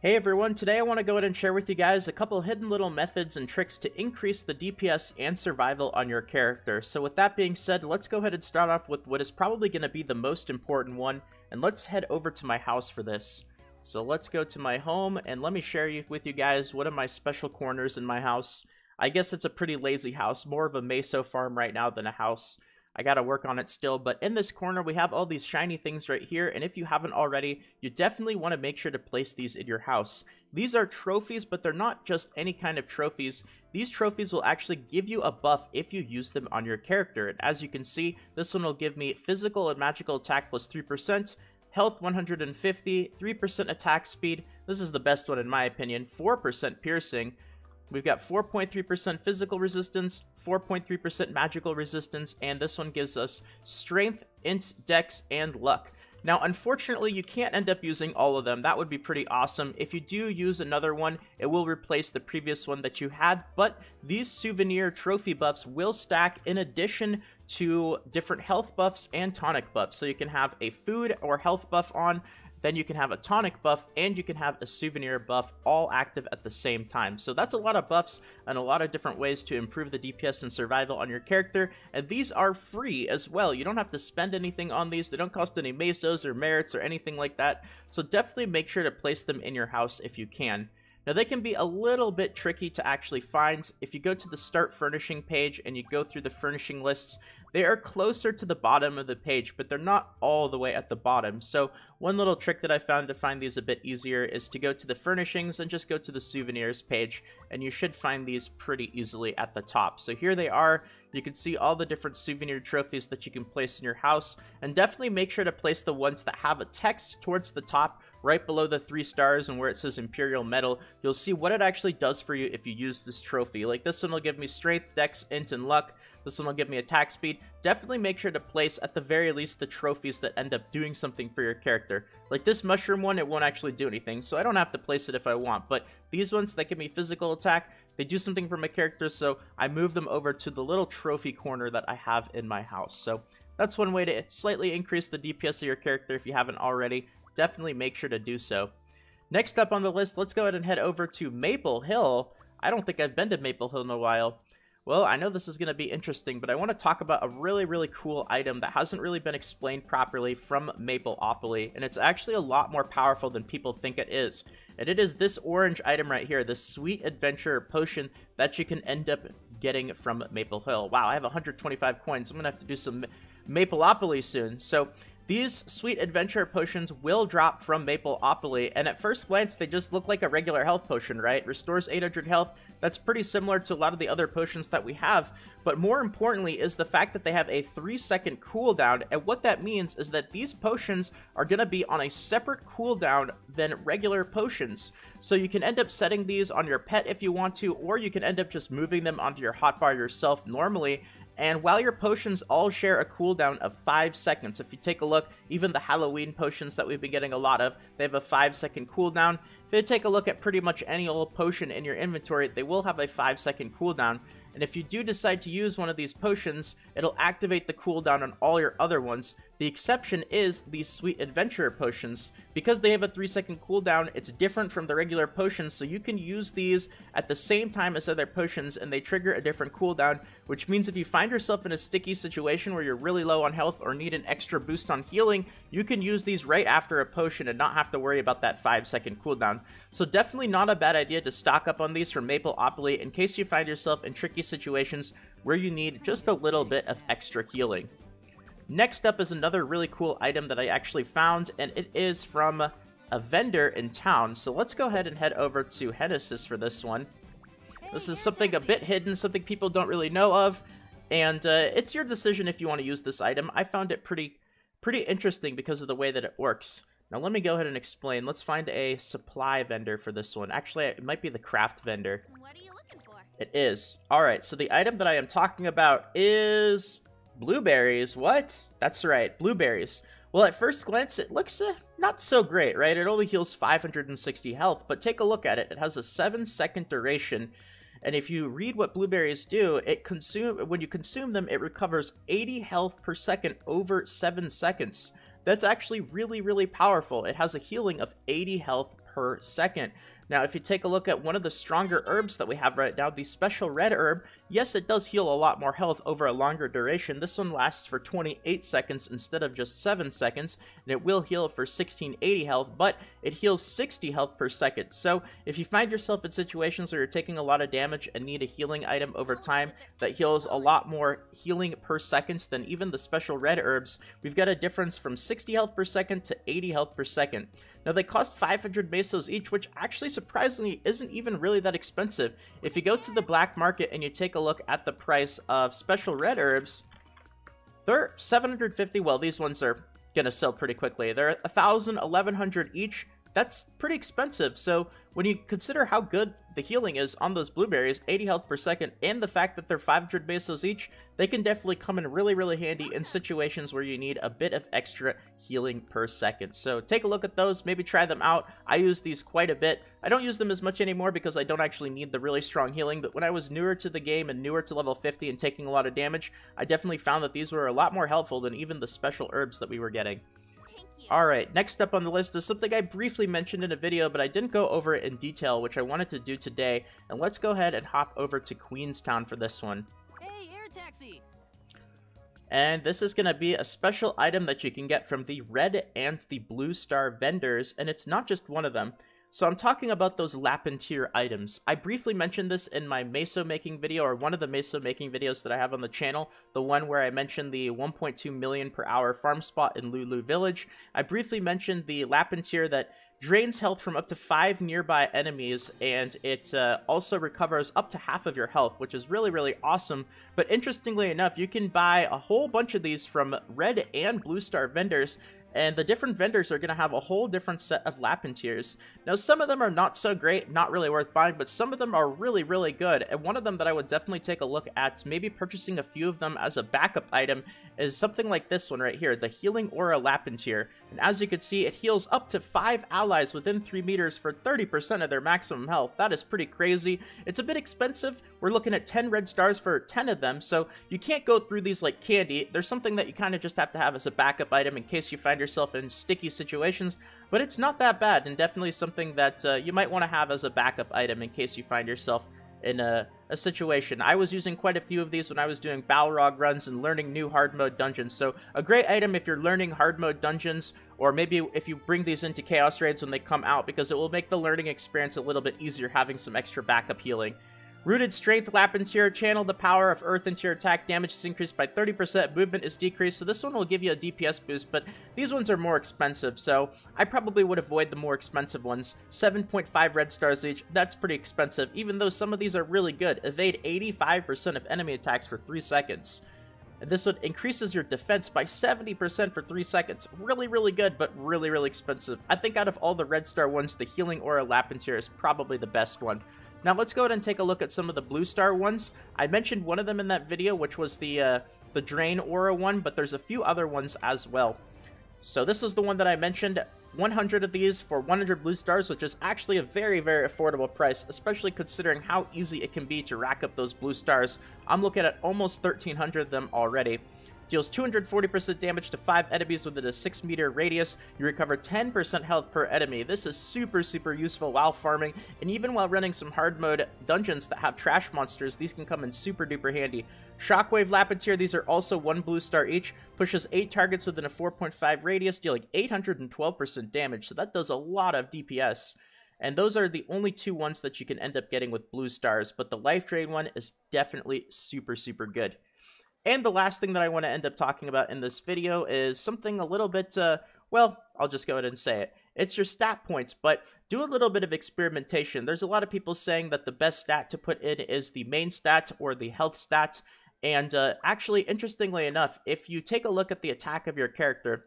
Hey everyone, today I want to go ahead and share with you guys a couple hidden little methods and tricks to increase the DPS and survival on your character. So with that being said, let's go ahead and start off with what is probably going to be the most important one, and let's head over to my house for this. So let's go to my home, and let me share with you guys one of my special corners in my house. I guess it's a pretty lazy house, more of a meso farm right now than a house. I gotta work on it still, but in this corner we have all these shiny things right here, and if you haven't already, you definitely want to make sure to place these in your house. These are trophies, but they're not just any kind of trophies. These trophies will actually give you a buff if you use them on your character, and as you can see, this one will give me physical and magical attack plus 3%, health 150, 3% attack speed, this is the best one in my opinion, 4% piercing. We've got 4.3% physical resistance, 4.3% magical resistance, and this one gives us strength, int, dex, and luck. Now, unfortunately, you can't end up using all of them. That would be pretty awesome. If you do use another one, it will replace the previous one that you had, but these souvenir trophy buffs will stack in addition to different health buffs and tonic buffs. So you can have a food or health buff on, then you can have a tonic buff, and you can have a souvenir buff all active at the same time. So that's a lot of buffs and a lot of different ways to improve the DPS and survival on your character, and these are free as well. You don't have to spend anything on these. They don't cost any mesos or merits or anything like that, so definitely make sure to place them in your house if you can. Now, they can be a little bit tricky to actually find. If you go to the Start Furnishing page and you go through the furnishing lists, they are closer to the bottom of the page, but they're not all the way at the bottom. So one little trick that I found to find these a bit easier is to go to the furnishings and just go to the souvenirs page, and you should find these pretty easily at the top. So here they are. You can see all the different souvenir trophies that you can place in your house, and definitely make sure to place the ones that have a text towards the top right below the 3 stars and where it says Imperial Medal. You'll see what it actually does for you if you use this trophy. Like this one will give me strength, dex, int, and luck. This one will give me attack speed. Definitely make sure to place at the very least the trophies that end up doing something for your character. Like this mushroom one, it won't actually do anything, so I don't have to place it if I want. But these ones that give me physical attack, they do something for my character, so I move them over to the little trophy corner that I have in my house. So that's one way to slightly increase the DPS of your character if you haven't already. Definitely make sure to do so. Next up on the list, let's go ahead and head over to Maple Hill. I don't think I've been to Maple Hill in a while. Well, I know this is going to be interesting, but I want to talk about a really cool item that hasn't really been explained properly from Maplestory, and it's actually a lot more powerful than people think it is. And it is this orange item right here, this Sweet Adventure Potion that you can end up getting from Maple Hill. Wow, I have 125 coins. I'm going to have to do some Maplestory soon. So these Sweet Adventure Potions will drop from Maplestory, and at first glance, they just look like a regular health potion, right? Restores 800 health. That's pretty similar to a lot of the other potions that we have, but more importantly is the fact that they have a 3-second cooldown, and what that means is that these potions are going to be on a separate cooldown than regular potions. So you can end up setting these on your pet if you want to, or you can end up just moving them onto your hotbar yourself normally. And while your potions all share a cooldown of 5 seconds, if you take a look, even the Halloween potions that we've been getting a lot of, they have a 5-second cooldown. If you take a look at pretty much any old potion in your inventory, they will have a 5-second cooldown. And if you do decide to use one of these potions, it'll activate the cooldown on all your other ones. The exception is these Sweet Adventure Potions. Because they have a 3-second cooldown, it's different from the regular potions, so you can use these at the same time as other potions, and they trigger a different cooldown, which means if you find yourself in a sticky situation where you're really low on health or need an extra boost on healing, you can use these right after a potion and not have to worry about that 5-second cooldown. So definitely not a bad idea to stock up on these from Maplestory in case you find yourself in tricky situations where you need just a little bit of extra healing. Next up is another really cool item that I actually found, and it is from a vendor in town. So let's go ahead and head over to Genesis for this one. This is something a bit hidden, something people don't really know of, and it's your decision if you want to use this item. I found it pretty interesting because of the way that it works. Now let me go ahead and explain. Let's find a supply vendor for this one. Actually, it might be the craft vendor. What are you looking for? It is. Alright, so the item that I am talking about is blueberries. What? That's right, blueberries. Well, at first glance, it looks not so great, right? It only heals 560 health, but take a look at it. It has a 7-second duration, and if you read what blueberries do, when you consume them, it recovers 80 health per second over 7 seconds. That's actually really powerful. It has a healing of 80 health per second. Now, if you take a look at one of the stronger herbs that we have right now, the special red herb, yes, it does heal a lot more health over a longer duration. This one lasts for 28 seconds instead of just 7 seconds, and it will heal for 1680 health, but it heals 60 health per second. So if you find yourself in situations where you're taking a lot of damage and need a healing item over time that heals a lot more healing per second than even the special red herbs, we've got a difference from 60 health per second to 80 health per second. Now, they cost 500 mesos each, which actually surprisingly isn't even really that expensive. If you go to the black market and you take a look at the price of special red herbs, they're 750. Well, these ones are gonna sell pretty quickly. They're 1,000, 1,100 each. That's pretty expensive. So when you consider how good the healing is on those blueberries, 80 health per second, and the fact that they're 500 mesos each, they can definitely come in really, really handy in situations where you need a bit of extra healing per second. So take a look at those, maybe try them out. I use these quite a bit. I don't use them as much anymore because I don't actually need the really strong healing, but when I was newer to the game and newer to level 50 and taking a lot of damage, I definitely found that these were a lot more helpful than even the special herbs that we were getting. Alright, next up on the list is something I briefly mentioned in a video, but I didn't go over it in detail, which I wanted to do today. And let's go ahead and hop over to Queenstown for this one. Hey, air taxi! And this is going to be a special item that you can get from the red and the blue star vendors, and it's not just one of them. So I'm talking about those Lapentier items. I briefly mentioned this in my meso making video, or one of the meso making videos that I have on the channel, the one where I mentioned the 1.2 million per hour farm spot in Lulu Village. I briefly mentioned the Lapentier that drains health from up to 5 nearby enemies, and it also recovers up to half of your health, which is really, really awesome. But interestingly enough, you can buy a whole bunch of these from red and blue star vendors, and the different vendors are going to have a whole different set of Lapentiers. Now, some of them are not so great, not really worth buying, but some of them are really, really good. And one of them that I would definitely take a look at, maybe purchasing a few of them as a backup item, is something like this one right here, the Healing Aura Lapentier. And as you can see, it heals up to 5 allies within 3 meters for 30% of their maximum health. That is pretty crazy. It's a bit expensive. We're looking at 10 red stars for 10 of them, so you can't go through these like candy. There's something that you kind of just have to have as a backup item in case you find yourself in sticky situations, but it's not that bad, and definitely something that you might want to have as a backup item in case you find yourself in a situation. I was using quite a few of these when I was doing Balrog runs and learning new hard mode dungeons, so a great item if you're learning hard mode dungeons, or maybe if you bring these into Chaos Raids when they come out, because it will make the learning experience a little bit easier having some extra backup healing. Rooted Strength Lapentier, channel the power of Earth into your attack. Damage is increased by 30%, movement is decreased, so this one will give you a DPS boost, but these ones are more expensive, so I probably would avoid the more expensive ones. 7.5 red stars each, that's pretty expensive, even though some of these are really good. Evade 85% of enemy attacks for 3 seconds. And this one increases your defense by 70% for 3 seconds. Really, really good, but really, really expensive. I think out of all the red star ones, the Healing Aura Lapentier is probably the best one. Now let's go ahead and take a look at some of the blue star ones. I mentioned one of them in that video, which was the Drain Aura one, but there's a few other ones as well. So this is the one that I mentioned. 100 of these for 100 blue stars, which is actually a very, very affordable price, especially considering how easy it can be to rack up those blue stars. I'm looking at almost 1,300 of them already. Deals 240% damage to 5 enemies within a 6 meter radius. You recover 10% health per enemy. This is super, super useful while farming, and even while running some hard mode dungeons that have trash monsters, these can come in super duper handy. Shockwave Lapentier, these are also 1 blue star each. Pushes 8 targets within a 4.5 radius, dealing 812% damage, so that does a lot of DPS. And those are the only 2 ones that you can end up getting with blue stars, but the Life Drain one is definitely super, super good. And the last thing that I want to end up talking about in this video is something a little bit, well, I'll just go ahead and say it. It's your stat points, but do a little bit of experimentation. There's a lot of people saying that the best stat to put in is the main stat or the health stat. And actually, interestingly enough, if you take a look at the attack of your character,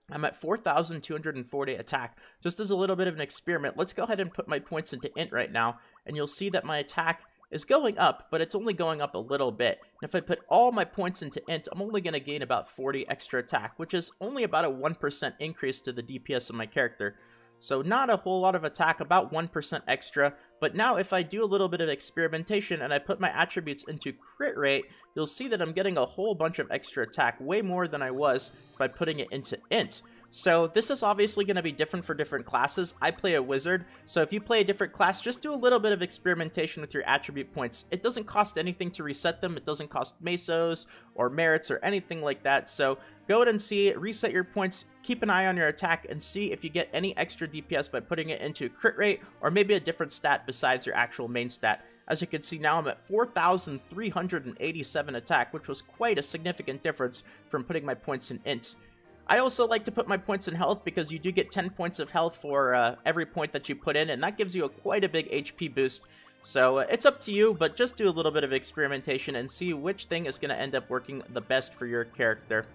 I'm at 4,240 attack. Just as a little bit of an experiment, let's go ahead and put my points into int right now, and you'll see that my attack is going up, but it's only going up a little bit. And if I put all my points into int, I'm only going to gain about 40 extra attack, which is only about a 1% increase to the DPS of my character. So not a whole lot of attack, about 1% extra. But now if I do a little bit of experimentation and I put my attributes into crit rate, you'll see that I'm getting a whole bunch of extra attack, way more than I was by putting it into int. So this is obviously going to be different for different classes. I play a wizard, so if you play a different class, just do a little bit of experimentation with your attribute points. It doesn't cost anything to reset them. It doesn't cost mesos or merits or anything like that. So go ahead and see, reset your points, keep an eye on your attack, and see if you get any extra DPS by putting it into crit rate or maybe a different stat besides your actual main stat. As you can see now, I'm at 4,387 attack, which was quite a significant difference from putting my points in ints. I also like to put my points in health because you do get 10 points of health for every point that you put in, and that gives you quite a big HP boost. So it's up to you, but just do a little bit of experimentation and see which thing is going to end up working the best for your character.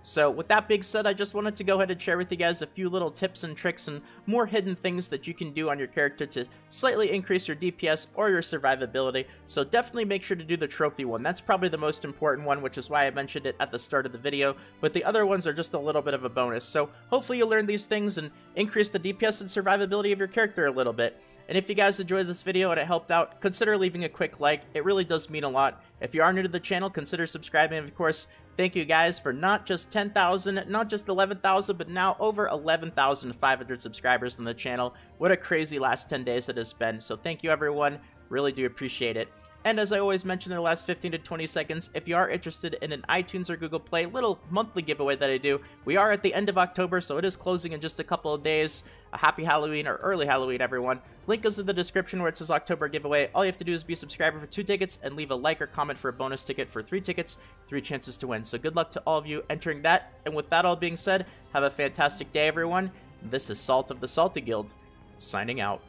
So with that being said, I just wanted to go ahead and share with you guys a few little tips and tricks and more hidden things that you can do on your character to slightly increase your DPS or your survivability. So definitely make sure to do the trophy one. That's probably the most important one, which is why I mentioned it at the start of the video, but the other ones are just a little bit of a bonus. So hopefully you'll learn these things and increase the DPS and survivability of your character a little bit. And if you guys enjoyed this video and it helped out, consider leaving a quick like. It really does mean a lot. If you are new to the channel, consider subscribing. Of course, thank you guys for not just 10,000, not just 11,000, but now over 11,500 subscribers on the channel. What a crazy last 10 days it has been. So thank you, everyone. Really do appreciate it. And as I always mention in the last 15 to 20 seconds, if you are interested in an iTunes or Google Play little monthly giveaway that I do, we are at the end of October, so it is closing in just a couple of days. A happy Halloween or early Halloween, everyone. Link is in the description where it says October giveaway. All you have to do is be a subscriber for 2 tickets and leave a like or comment for a bonus ticket for 3 tickets, 3 chances to win. So good luck to all of you entering that. And with that all being said, have a fantastic day, everyone. This is Salt of the Salty Guild, signing out.